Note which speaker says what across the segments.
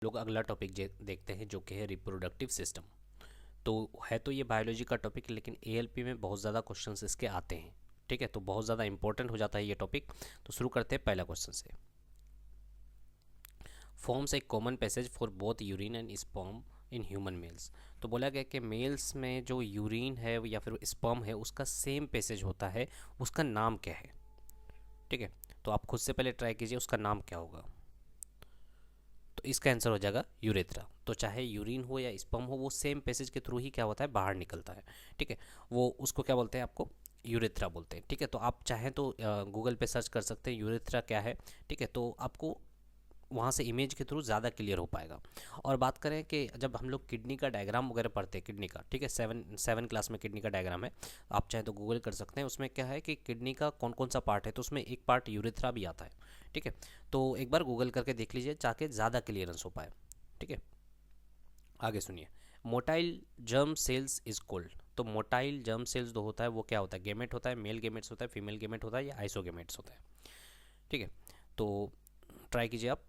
Speaker 1: लोग अगला टॉपिक देखते हैं जो कि है रिप्रोडक्टिव सिस्टम। तो है तो ये बायोलॉजी का टॉपिक, लेकिन एएलपी में बहुत ज़्यादा क्वेश्चंस इसके आते हैं। ठीक है, तो बहुत ज़्यादा इंपॉर्टेंट हो जाता है ये टॉपिक। तो शुरू करते हैं पहला क्वेश्चन से। Forms a common passage for both urine and sperm in human mails. तो बोला गया कि मेल्स में जो यूरिन है या फिर स्पर्म है उसका सेम पैसेज होता है, उसका नाम क्या है। ठीक है, तो आप खुद से पहले ट्राई कीजिए उसका नाम क्या होगा। तो इसका आंसर हो जाएगा यूरेथ्रा। तो चाहे यूरिन हो या स्पर्म हो, वो सेम पैसेज के थ्रू ही क्या होता है, बाहर निकलता है। ठीक है, वो उसको क्या बोलते हैं, आपको यूरेथ्रा बोलते हैं। ठीक है, तो आप चाहें तो गूगल पे सर्च कर सकते हैं यूरेथ्रा क्या है। ठीक है, तो आपको वहाँ से इमेज के थ्रू ज़्यादा क्लियर हो पाएगा। और बात करें कि जब हम लोग किडनी का डायग्राम वगैरह पढ़ते हैं, किडनी का, ठीक है, सेवन क्लास में किडनी का डायग्राम है, आप चाहे तो गूगल कर सकते हैं। उसमें क्या है कि किडनी का कौन कौन सा पार्ट है, तो उसमें एक पार्ट यूरेथ्रा भी आता है। ठीक है, तो एक बार गूगल करके देख लीजिए ताकि ज़्यादा क्लियरेंस हो पाए। ठीक है, आगे सुनिए। Motile germ cells is cold. तो मोटाइल जर्म सेल्स जो होता है वो क्या होता है, गेमेट होता है, मेल गेमेट्स होता है, फीमेल गेमेट होता है, या आइसोगेमेट्स होता है। ठीक है, तो ट्राई कीजिए आप।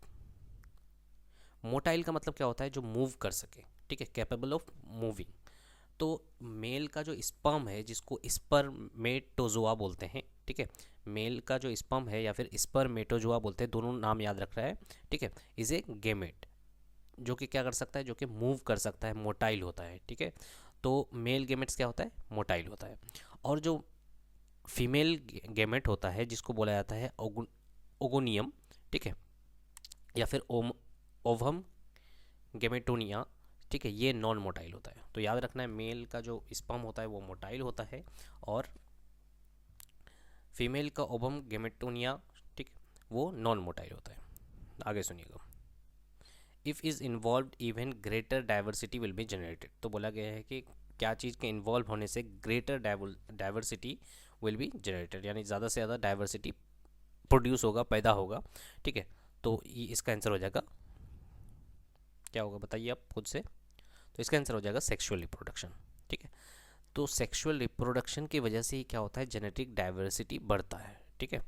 Speaker 1: मोटाइल का मतलब क्या होता है, जो मूव कर सके। ठीक है, कैपेबल ऑफ मूविंग। तो मेल का जो स्पर्म है जिसको स्पर्मेटोजोआ बोलते हैं। ठीक है, मेल का जो स्पर्म है या फिर स्पर्मेटोजोआ बोलते हैं, दोनों नाम याद रख रहा है। ठीक है, इज ए गेमेट जो कि क्या कर सकता है, जो कि मूव कर सकता है, मोटाइल होता है। ठीक है, तो मेल गेमेट्स क्या होता है, मोटाइल होता है। और जो फीमेल गेमेट होता है जिसको बोला जाता है ओगोनियम। ठीक है, या फिर ओवम गेमेटोनिया। ठीक है, ये नॉन मोटाइल होता है। तो याद रखना है, मेल का जो स्पर्म होता है वो मोटाइल होता है, और फीमेल का ओवम गेमेटोनिया, ठीक, वो नॉन मोटाइल होता है। आगे सुनिएगा। If is involve even greater diversity will be generated. तो बोला गया है कि क्या चीज़ के इन्वॉल्व होने से greater diversity will be generated, यानी ज़्यादा से ज़्यादा डाइवर्सिटी प्रोड्यूस होगा, पैदा होगा। ठीक है, तो इसका आंसर हो जाएगा, क्या होगा बताइए आप खुद से। तो इसका आंसर हो जाएगा सेक्सुअल रिप्रोडक्शन। ठीक है, तो सेक्सुअल रिप्रोडक्शन की वजह से ही क्या होता है, जेनेटिक डाइवर्सिटी बढ़ता है। ठीक है,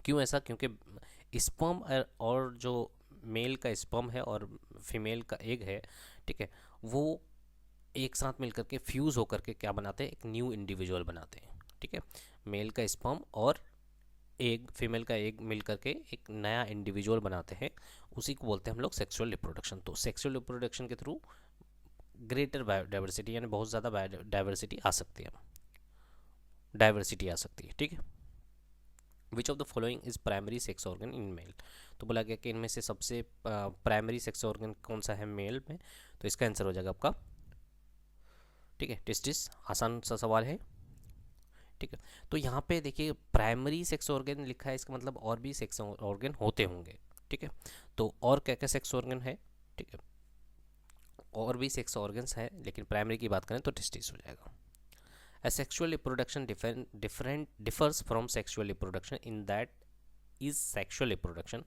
Speaker 1: क्यों ऐसा, क्योंकि स्पर्म और जो मेल का स्पर्म है और फीमेल का एग है, ठीक है, वो एक साथ मिलकर के फ्यूज़ होकर के क्या बनाते हैं, एक न्यू इंडिविजुअल बनाते हैं। ठीक है, मेल का स्पर्म और एग, फीमेल का एग मिल करके एक नया इंडिविजुअल बनाते हैं, उसी को बोलते हैं हम लोग सेक्सुअल रिप्रोडक्शन। तो सेक्सुअल रिप्रोडक्शन के थ्रू ग्रेटर बायोडाइवर्सिटी, यानी बहुत ज़्यादा बायोडाइवर्सिटी आ सकती है, डाइवर्सिटी आ सकती है। ठीक है, which of the following is primary sex organ in male. तो बोला गया कि इनमें से सबसे प्राइमरी सेक्स ऑर्गन कौन सा है मेल में। तो इसका आंसर हो जाएगा आपका, ठीक है, टेस्टिस। आसान सा सवाल है। ठीक है, तो यहाँ पे देखिए प्राइमरी सेक्स ऑर्गन लिखा है, इसका मतलब और भी सेक्स ऑर्गन होते होंगे। ठीक है, तो और क्या क्या सेक्स ऑर्गन है। ठीक है, और भी सेक्स ऑर्गन्स हैं, लेकिन प्राइमरी की बात करें तो टेस्टिस हो जाएगा। Asexual reproduction differs from sexual reproduction in that is sexual reproduction।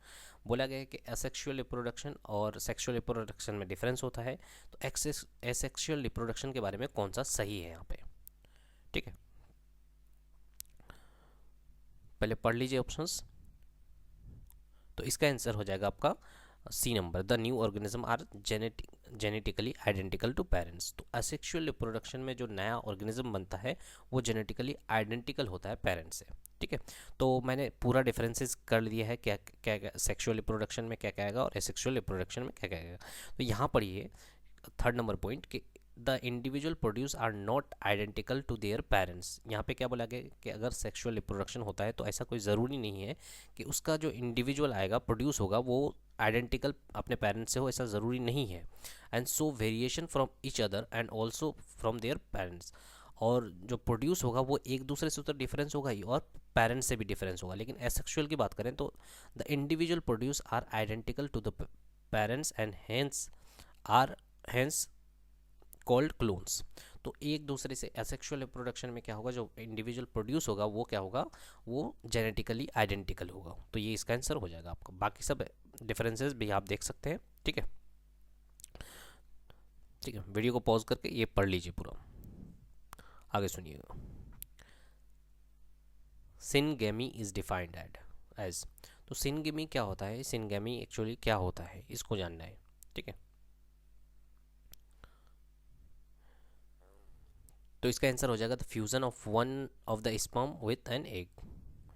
Speaker 1: बोला गया है कि asexual reproduction और sexual reproduction में डिफरेंस होता है। तो asexual reproduction के बारे में कौन सा सही है यहाँ पे। ठीक है, पहले पढ़ लीजिए ऑप्शंस। तो इसका आंसर हो जाएगा आपका C number, the new organism are genetically identical to parents. तो असेक्सुअल रिप्रोडक्शन में जो नया ऑर्गेनिज्म बनता है वो जेनेटिकली आइडेंटिकल होता है पेरेंट्स से। ठीक है, तो मैंने पूरा डिफरेंसेस कर लिया है, क्या क्या सेक्सुअल रिप्रोडक्शन में क्या क्या आएगा और एसेक्सुअल रिप्रोडक्शन में क्या क्या आएगा। तो यहाँ पढ़िए थर्ड नंबर पॉइंट कि the individual produce are not identical to their parents. यहाँ पे क्या बोला गया कि अगर सेक्सुअल रिप्रोडक्शन होता है तो ऐसा कोई ज़रूरी नहीं है कि उसका जो इंडिविजुअल आएगा, प्रोड्यूस होगा, वो आइडेंटिकल अपने पेरेंट्स से हो, ऐसा ज़रूरी नहीं है। And so variation from each other and also from their parents. और जो प्रोड्यूस होगा वो एक दूसरे से तो डिफरेंस होगा ही, और पेरेंट्स से भी डिफरेंस होगा। लेकिन एसेक्सुअल की बात करें तो the individual produce are identical to the parents and hence called clones. तो एक दूसरे से एसेक्सुअल रिप्रोडक्शन में क्या होगा, जो इंडिविजुअल प्रोड्यूस होगा वो क्या होगा, वो जेनेटिकली आइडेंटिकल होगा। तो ये इसका आंसर हो जाएगा आपका। बाकी सब डिफरेंसेस भी आप देख सकते हैं। ठीक है, ठीक है, वीडियो को पॉज करके ये पढ़ लीजिए पूरा। आगे सुनिएगा। Syngamy is defined as. तो सिनगेमी क्या होता है, सिनगेमी एक्चुअली क्या होता है, इसको जानना है। ठीक है। तो इसका आंसर हो जाएगा the fusion of one of the sperm with an egg.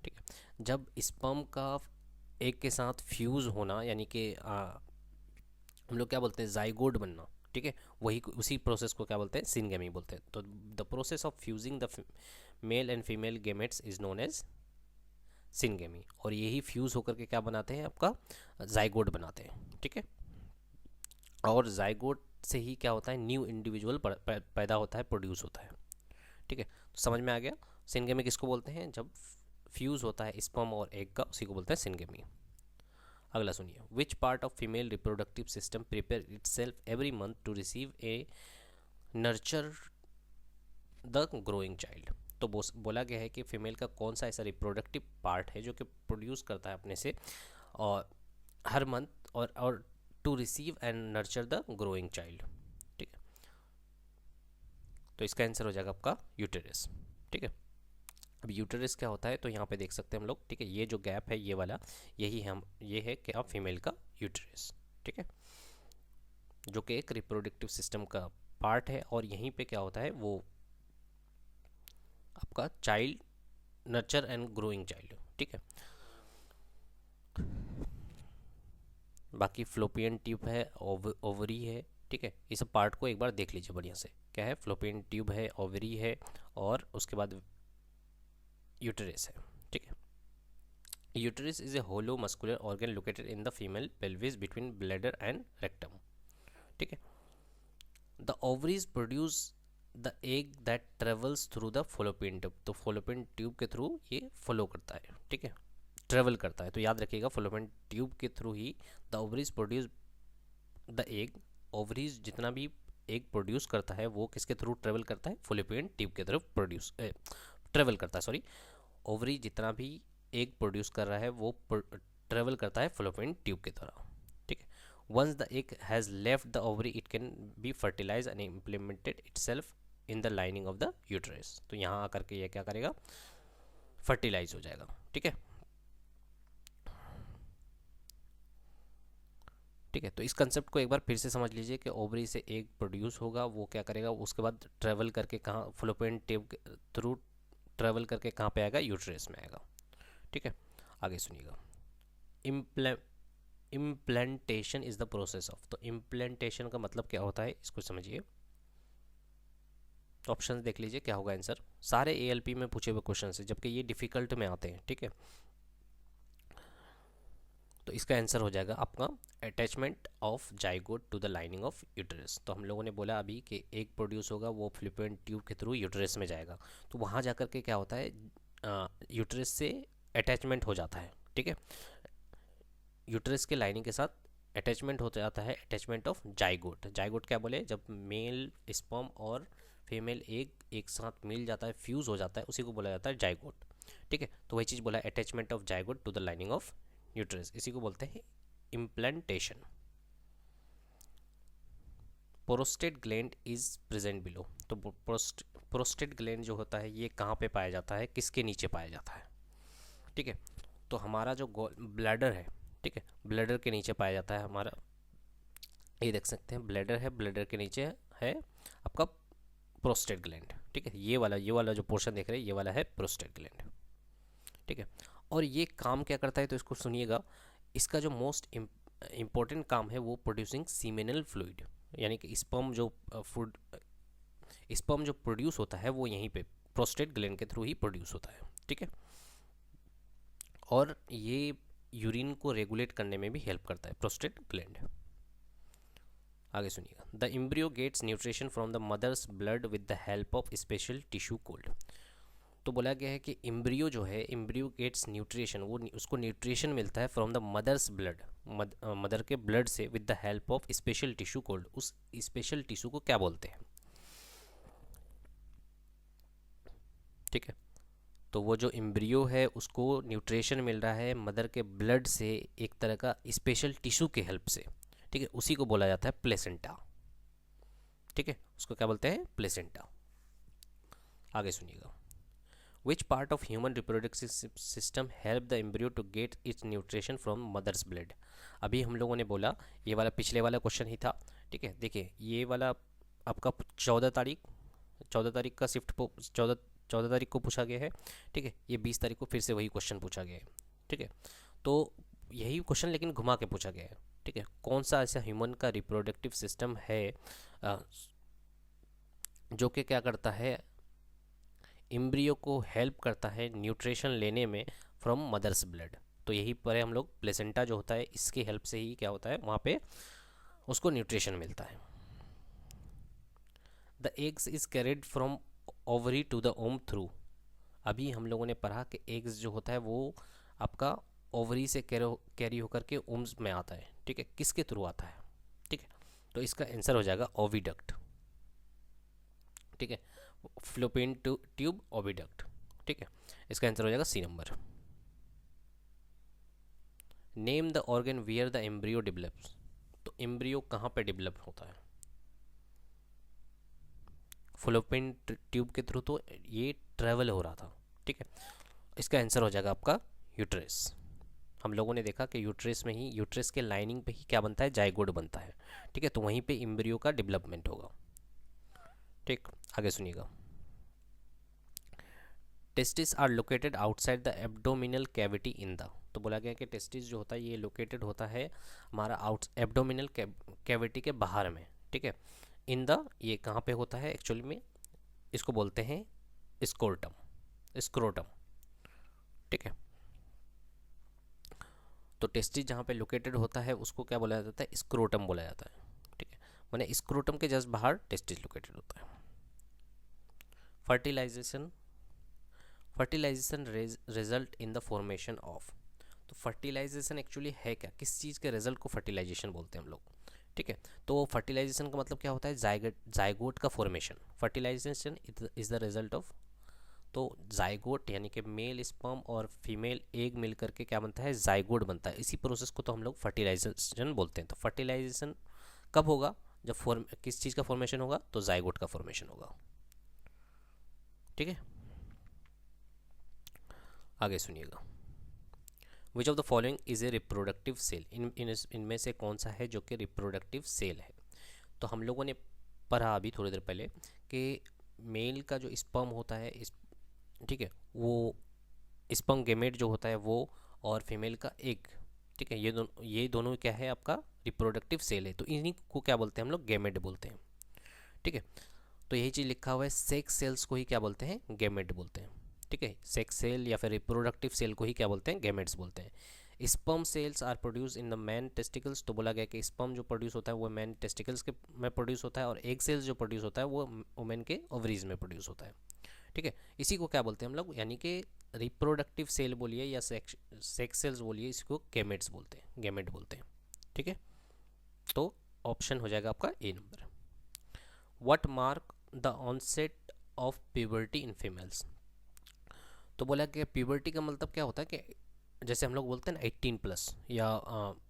Speaker 1: ठीक है, जब स्पर्म का एग के साथ फ्यूज़ होना, यानी कि हम लोग क्या बोलते हैं, जाइगोट बनना, ठीक है, वही उसी प्रोसेस को क्या बोलते हैं, सिनगेमी बोलते हैं। तो the process of fusing the male and female gametes is known as syngamy, और यही फ्यूज़ होकर के क्या बनाते हैं, आपका जाइगोट बनाते हैं। ठीक है, और जाइगोट से ही क्या होता है, न्यू इंडिविजुअल पैदा होता है, प्रोड्यूस होता है। ठीक है, तो समझ में आ गया। सिनगेमी किसको बोलते हैं, जब फ्यूज़ होता है स्पर्म और एग का, उसी को बोलते हैं सिनगेमी। अगला सुनिए, which part of female reproductive system prepare itself every month to receive a nurture the growing child. तो बोला गया है कि फीमेल का कौन सा ऐसा रिप्रोडक्टिव पार्ट है जो कि प्रोड्यूस करता है अपने से और हर मंथ और to receive and nurture the growing child. ठीक है, तो इसका आंसर हो जाएगा आपका यूटेरस। ठीक है, अब यूटेरस क्या होता है, तो यहाँ पे देख सकते हैं हम लोग। ठीक है, ये जो गैप है ये वाला, ये है कि आप फीमेल का यूटेरस। ठीक है, जो कि एक रिप्रोडक्टिव सिस्टम का पार्ट है, और यहीं पे क्या होता है, वो आपका child, nurture and growing child. ठीक है, बाकी फ्लोपियन ट्यूब है, ओवरी है। ठीक है, इस पार्ट को एक बार देख लीजिए बढ़िया से, क्या है, फ्लोपियन ट्यूब है, ओवरी है, और उसके बाद यूटेरस है। ठीक है, uterus is a hollow muscular organ located in the female pelvis between bladder and rectum. ठीक है, the ovaries produce the egg that travels through the fallopian tube. तो फोलोपियन ट्यूब के थ्रू ये फॉलो करता है, ठीक है, ट्रेवल करता है। तो याद रखिएगा, फोलोपियन ट्यूब के through he the ovaries produce the egg. Ovaries जितना भी एग प्रोड्यूस करता है वो किसके थ्रू ट्रेवल करता है, फोलोपियन ट्यूब के थ्रू ट्रेवल करता है। सॉरी, ओवरी जितना भी एग प्रोड्यूस कर रहा है वो ट्रेवल करता है फोलोपियन ट्यूब की तरह। ठीक है, once the egg has left the ovary it can be fertilize and implemented itself in the lining of the uterus. तो यहाँ आकर के ये क्या करेगा, फर्टिलाइज हो जाएगा। ठीक है, ठीक है, तो इस कंसेप्ट को एक बार फिर से समझ लीजिए कि ओवरी से एग प्रोड्यूस होगा, वो क्या करेगा, उसके बाद ट्रेवल करके कहाँ, फ्लोपियन ट्यूब के थ्रू ट्रेवल करके कहाँ पे आएगा, यूट्रस में आएगा। ठीक है, आगे सुनिएगा, implantation is the process of. तो इम्प्लांटेशन का मतलब क्या होता है, इसको समझिए। ऑप्शन देख लीजिए क्या होगा आंसर। सारे एएलपी में पूछे हुए क्वेश्चन है, जबकि ये डिफिकल्ट में आते हैं। ठीक है, तो इसका आंसर हो जाएगा आपका attachment of zygote to the lining of uterus. तो हम लोगों ने बोला अभी कि एग प्रोड्यूस होगा, वो फ्लोपियन ट्यूब के थ्रू यूट्रस में जाएगा। तो वहाँ जाकर के क्या होता है, यूट्रस से अटैचमेंट हो जाता है। ठीक है, यूट्रस के लाइनिंग के साथ अटैचमेंट हो जाता है, अटैचमेंट ऑफ जाइगोट। जाइगोट क्या बोले, जब मेल स्पर्म और फीमेल एग एक साथ मिल जाता है, फ्यूज़ हो जाता है, उसी को बोला जाता है जाइगोट। ठीक है, तो वही चीज़ बोला है, attachment of zygote to the lining of uterus, इसी को बोलते हैं implantation. Prostate gland is present below. तो प्रोस्टेट ग्लैंड जो होता है ये कहाँ पे पाया जाता है, किसके नीचे पाया जाता है। ठीक है, तो हमारा जो ब्लैडर है, ठीक है, ब्लैडर के नीचे पाया जाता है हमारा, ये देख सकते हैं ब्लैडर है, ब्लैडर के नीचे है आपका प्रोस्टेट ग्लैंड। ठीक है, ये वाला जो पोर्शन देख रहे हैं ये वाला है प्रोस्टेट ग्लैंड। ठीक है, और ये काम क्या करता है, तो इसको सुनिएगा। इसका जो मोस्ट इम्पोर्टेंट काम है वो प्रोड्यूसिंग सीमेनल फ्लूइड, यानी कि स्पर्म जो प्रोड्यूस होता है वो यहीं पे प्रोस्टेट ग्लैंड के थ्रू ही प्रोड्यूस होता है। ठीक है, और ये यूरिन को रेगुलेट करने में भी हेल्प करता है प्रोस्टेट ग्लैंड। आगे सुनिएगा, the embryo gets nutrition from the mother's blood with the help of special tissue called. तो बोला गया है कि एम्ब्रियो जो है, एम्ब्रियो गेट्स न्यूट्रिशन, वो उसको न्यूट्रिशन मिलता है from the mother's blood, mother के ब्लड से, with the help of special tissue called. उस स्पेशल टिश्यू को क्या बोलते हैं। ठीक है, तो वो जो एम्ब्रियो है उसको न्यूट्रिशन मिल रहा है मदर के ब्लड से, एक तरह का स्पेशल टिश्यू के हेल्प से। ठीक है, उसी को बोला जाता है प्लेसेंटा। ठीक है, उसको क्या बोलते हैं, प्लेसेंटा। आगे सुनिएगा, which part of human reproductive system help the embryo to get its nutrition from mother's blood. अभी हम लोगों ने बोला, ये वाला पिछले वाला क्वेश्चन ही था, ठीक है। देखिए ये वाला आपका 14 तारीख का शिफ्ट 14 तारीख को पूछा गया है, ठीक है। ये 20 तारीख को फिर से वही क्वेश्चन पूछा गया है, ठीक है। तो यही क्वेश्चन लेकिन घुमा के पूछा गया है, ठीक है। कौन सा ऐसा ह्यूमन का रिप्रोडक्टिव सिस्टम है जो कि क्या करता है, एम्ब्रियो को हेल्प करता है न्यूट्रिशन लेने में फ्रॉम मदर्स ब्लड। तो यही पर हम लोग प्लेसेंटा जो होता है इसकी हेल्प से ही क्या होता है वहाँ पे उसको न्यूट्रिशन मिलता है। The eggs is carried from ovary to the womb through. अभी हम लोगों ने पढ़ा कि एग्स जो होता है वो आपका ओवरी से कैरी होकर के ओम्स में आता है, ठीक है। किसके थ्रू आता है, ठीक है। तो इसका आंसर हो जाएगा ओविडक्ट, ठीक है। फ्लोपियन ट्यूब ओविडक्ट, ठीक है। इसका आंसर हो जाएगा C number. Name the organ where the embryo develops. तो एम्ब्रियो कहाँ पे डेवलप होता है, फ्लोपियन ट्यूब के थ्रू, तो ये ट्रेवल हो रहा था, ठीक है। इसका आंसर हो जाएगा आपका यूट्रस। हम लोगों ने देखा कि यूट्रस में ही, यूट्रस के लाइनिंग पे ही क्या बनता है, जाइगोट बनता है, ठीक है। तो वहीं पे एम्ब्रियो का डेवलपमेंट होगा, ठीक। आगे सुनिएगा। Testis are located outside the abdominal cavity in the. तो बोला गया कि टेस्टिस जो होता है ये लोकेटेड होता है हमारा आउट एब्डोमिनल कैविटी के बाहर में, ठीक है। इन द ये कहाँ पे होता है एक्चुअली में, इसको बोलते हैं स्क्रोटम, ठीक है। तो टेस्टिस जहाँ पे लोकेटेड होता है उसको क्या बोला जाता है, स्क्रोटम बोला जाता है, ठीक है। माने स्क्रोटम के जस्ट बाहर टेस्टिस लोकेटेड होता है। Fertilization result in the formation of. तो फर्टिलाइजेशन एक्चुअली है क्या, किस चीज़ के रिजल्ट को फर्टिलाइजेशन बोलते हैं हम लोग, ठीक है। तो फर्टिलाइजेशन का मतलब क्या होता है, जाइगोट का formation. Fertilization is the result of, तो जाइगोट यानी कि मेल स्पर्म और फीमेल एग मिल करके क्या बनता है, जाइगोट बनता है। इसी प्रोसेस को तो हम लोग फर्टिलाइजेशन बोलते हैं। तो फर्टिलाइजेशन कब होगा, जब किस चीज़ का फॉर्मेशन होगा, तो जाइगोट का फॉर्मेशन होगा, ठीक है। आगे सुनिएगा। Which of the following is a reproductive cell. इनमें से कौन सा है जो कि रिप्रोडक्टिव सेल है। तो हम लोगों ने पढ़ा अभी थोड़ी देर पहले कि मेल का जो स्पर्म होता है ठीक है, वो स्पर्म गेमेट जो होता है वो, और फीमेल का एग, ठीक है, ये दोनों क्या है आपका रिप्रोडक्टिव सेल है। तो इन्हीं को क्या बोलते हैं हम लोग, गेमेट बोलते हैं, ठीक है। तो यही चीज़ लिखा हुआ है, सेक्स सेल्स को ही क्या बोलते हैं, गेमेट बोलते हैं, ठीक है। सेक्स सेल या फिर रिप्रोडक्टिव सेल को ही क्या बोलते हैं, गेमेट्स बोलते हैं। Sperm cells are produce in the man testicles. तो बोला गया कि स्पर्म जो प्रोड्यूस होता है वो मैन टेस्टिकल्स के में प्रोड्यूस होता है, और एग सेल्स जो प्रोड्यूस होता है वो वुमेन के ओवरीज में प्रोड्यूस होता है, ठीक है। इसी को क्या बोलते हैं हम लोग, यानी कि रिप्रोडक्टिव सेल बोलिए या सेक्स सेल्स बोलिए, इसको गेमेट्स बोलते हैं, गेमेट बोलते हैं, ठीक है। तो ऑप्शन हो जाएगा आपका A number. What mark the onset of puberty in females. तो बोला कि प्यूबर्टी का मतलब क्या होता है कि जैसे हम लोग बोलते हैं ना 18+ या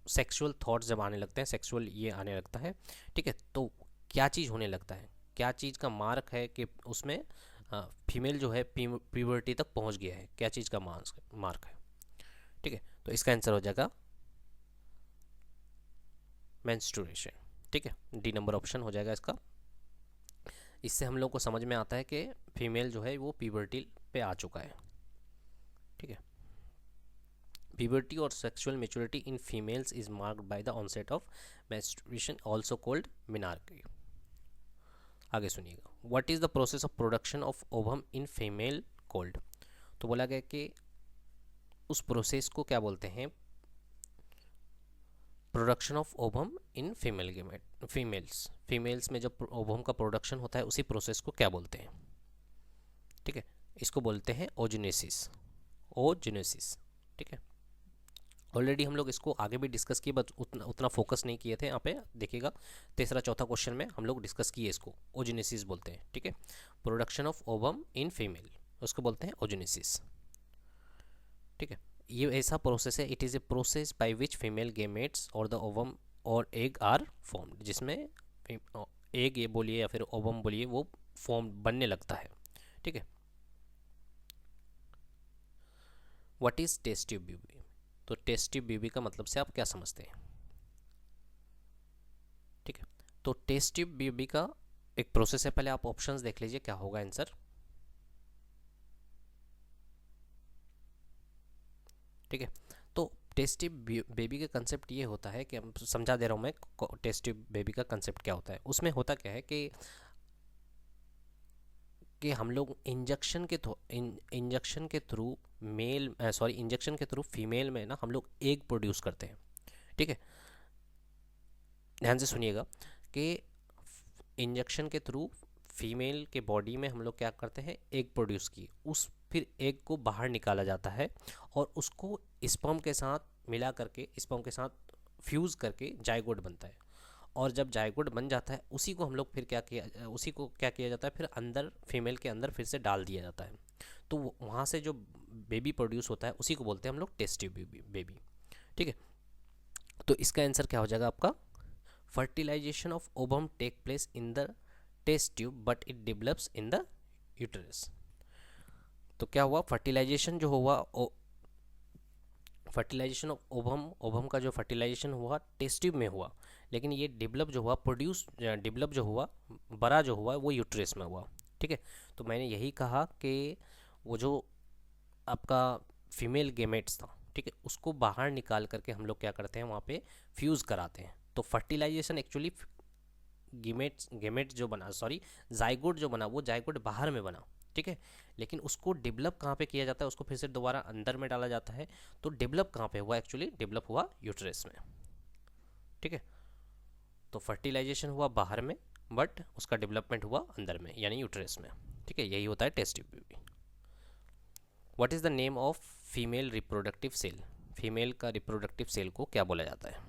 Speaker 1: सेक्सुअल थॉट्स जब आने लगते हैं, सेक्सुअल ये आने लगता है, ठीक है। तो क्या चीज़ होने लगता है, क्या चीज़ का मार्क है कि उसमें फीमेल जो है प्यूबर्टी तक पहुंच गया है, क्या चीज़ का मार्क है, ठीक है। तो इसका आंसर हो जाएगा मेंस्ट्रुएशन, ठीक है। डी नंबर ऑप्शन हो जाएगा इसका। इससे हम लोग को समझ में आता है कि फीमेल जो है वो प्यूबर्टी पे आ चुका है, ठीक है। प्यूबर्टी और sexual maturity in females is marked by the onset of menstruation, also called menarche. आगे सुनिएगा। What is the process of production of ovum in female called. तो बोला गया कि उस प्रोसेस को क्या बोलते हैं, production of ovum in female gamete, females में जब ओवम का प्रोडक्शन होता है उसी प्रोसेस को क्या बोलते हैं, ठीक है। इसको बोलते हैं ओजेनेसिस, ठीक है। ऑलरेडी हम लोग इसको आगे भी डिस्कस किए, बट उतना फोकस नहीं किए थे। यहाँ पे देखिएगा तीसरा चौथा क्वेश्चन में हम लोग डिस्कस किए, इसको ओजेनेसिस बोलते हैं, ठीक है। Production of ovum in female उसको बोलते हैं ओजेनेसिस, ठीक है। ये ऐसा प्रोसेस है, it is a process by which female gametes और द ओवम और एग आर फॉर्म्ड, जिसमें एग ये बोलिए या फिर ओवम बोलिए वो फॉर्म बनने लगता है, ठीक है। What is test tube baby. तो टेस्ट ट्यूब बेबी का मतलब से आप क्या समझते हैं, ठीक है। तो टेस्ट ट्यूब बेबी का एक प्रोसेस है, पहले आप ऑप्शंस देख लीजिए क्या होगा आंसर। ठीक है। तो टेस्ट ट्यूब बेबी का कंसेप्ट ये होता है कि समझा दे रहा हूँ मैं, टेस्ट ट्यूब बेबी का कंसेप्ट क्या होता है। उसमें होता क्या है कि हम लोग इंजेक्शन के थ्रू इंजेक्शन के थ्रू फीमेल में ना हम लोग एग प्रोड्यूस करते हैं। ठीक है, ध्यान से सुनिएगा कि इंजेक्शन के थ्रू फीमेल के बॉडी में हम लोग क्या करते हैं, एग प्रोड्यूस की, उस फिर एग को बाहर निकाला जाता है और उसको स्पर्म के साथ मिला करके, स्पर्म के साथ फ्यूज़ करके जाइगोट बनता है। और जब जाइगोट बन जाता है उसी को हम लोग फिर क्या किया जाता है, फिर अंदर फीमेल के अंदर फिर से डाल दिया जाता है। तो वहाँ से जो बेबी प्रोड्यूस होता है उसी को बोलते हैं हम लोग टेस्ट ट्यूब बेबी। ठीक है, तो इसका आंसर क्या हो जाएगा आपका, fertilization of ovum take place in the test tube but it develops in the uterus. तो क्या हुआ, फर्टिलाइजेशन जो हुआ, फर्टिलाइजेशन ऑफ ओवम का जो फर्टिलाइजेशन हुआ टेस्ट ट्यूब में हुआ, लेकिन ये डेवलप जो हुआ बड़ा जो हुआ वो यूट्रस में हुआ। ठीक है, तो मैंने यही कहा कि वो जो आपका फीमेल गेमेट्स था, ठीक है, उसको बाहर निकाल करके हम लोग क्या करते हैं, वहाँ पे फ्यूज़ कराते हैं। तो फर्टिलाइजेशन एक्चुअली गेमेट्स जो बना, जाइगोट जो बना वो जाइगोट बाहर में बना। ठीक है, लेकिन उसको डेवलप कहाँ पे किया जाता है, उसको फिर से दोबारा अंदर में डाला जाता है। तो डेवलप कहाँ पे हुआ, एक्चुअली डेवलप हुआ यूट्रस में। ठीक है, तो फर्टिलाइजेशन हुआ बाहर में बट उसका डेवलपमेंट हुआ अंदर में यानी यूट्रस में। ठीक है, यही होता है test tube baby. What is the name of female reproductive cell, female का रिप्रोडक्टिव सेल को क्या बोला जाता है।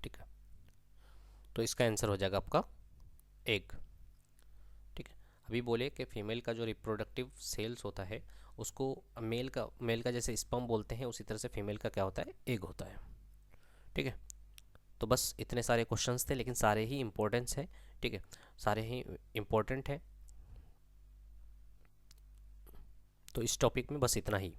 Speaker 1: ठीक है, तो इसका आंसर हो जाएगा आपका एग। ठीक है, अभी बोले कि फीमेल का जो रिप्रोडक्टिव सेल्स होता है उसको मेल का जैसे स्पर्म बोलते हैं, उसी तरह से फीमेल का क्या होता है, एग होता है। ठीक है, तो बस इतने सारे क्वेश्चंस थे, लेकिन सारे ही इम्पोर्टेंस हैं। ठीक है, सारे ही इम्पोर्टेंट हैं। तो इस टॉपिक में बस इतना ही।